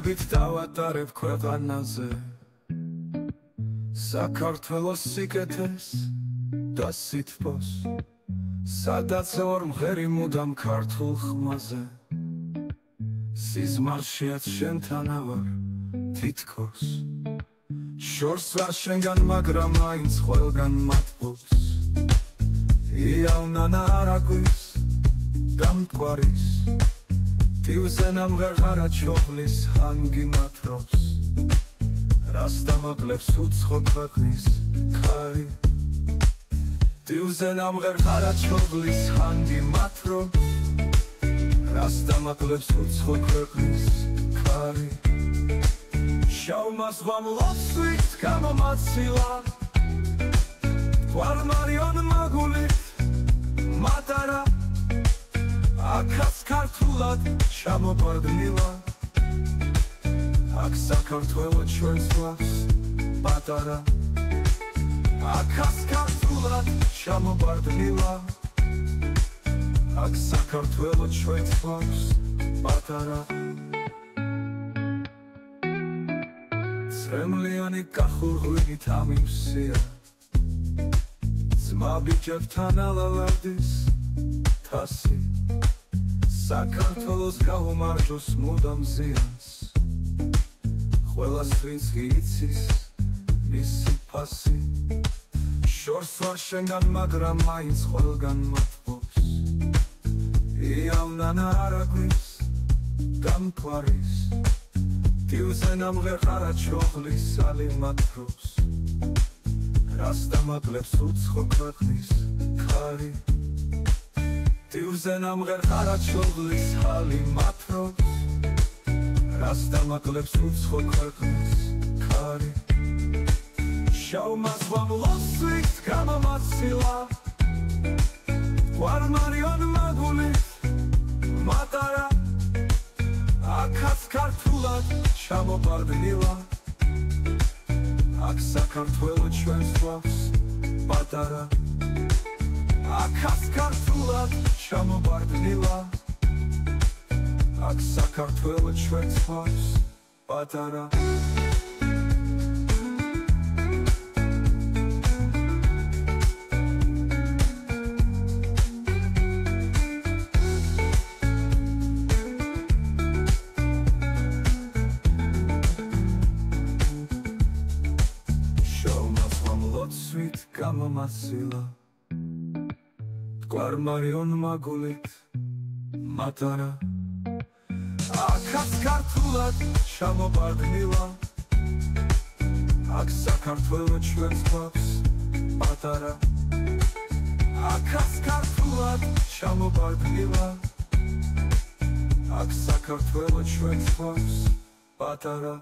დროებით დავატარებ ქვეყანაზე საქართველოს სიკეთეს და სითბოს სადაც ორმღერი მუდამ ქართულ ხმაზე სიზმარშიაც შენთანა ვარ თითქოს შორს ვარ შენგან მაგრამ მაინც ყველგან მათბობს იავნანა არაგვის დამტყვარის ტივზე ნამღერღარა ჩოხლის ჰანგი მათრობს რას დამაკლებს უცხო ქვეყნის ქარი ტივზე ნამღერღარა ჩოხლის ჰანგი მათრობს რას დამაკლებს უცხო ქვეყნის ქარი შავმას ვამლოსვით გამომაცილა გვარმარიონ მაგულით მატარა აქაც ქართულად ჩამოგვარდნილა აქ საქართველო ჩვენს გვაქვს პატარა აქაც ქართულად ჩამოგვარდნილა აქ საქართველო ჩვენს გვაქვს პატარა წრემლიანი კახურღვინით ამივსია ძმა ბიჭებთან ალავარდის თასი საქართველოს გაუმარჯოს მუდამ ზიანს ყველას ვინც იცის მისი ფასი შორს ვარ შენგან მაგრამ მაინც ყველგან მათბობს იავნანა არაგვის დამთვალის ტივზე ნამღერღარა ჩოხლის ალი მათრობს რას დამაკლებს უცხო ქვეყნის ქარი ტივზე ნამღერღარა ჩოხლის ალი მათრობს რას დამაკლებს უცხო ქვეყნის ქარი შავმას ვამლოსვით გამომაცილა გვარმარიონ მაგულით მატარა აქაც ქართულად ჩამოგვარდნილა აქ საქართველო ჩვენს გვაქვს პატარა აქაც ქართულად ჩამოგვარდნილა აქ საქართველო ჩვენს გვაქვს პატარა გამომაცილა გვარმარიონ მაგულით მატარა აქაც ქართულად ჩამოგვარდნილა აქ საქართველო ჩვენს გვაქვს პატარა აქაც ქართულად ჩამოგვარდნილა აქ საქართველო ჩვენს გვაქვს პატარა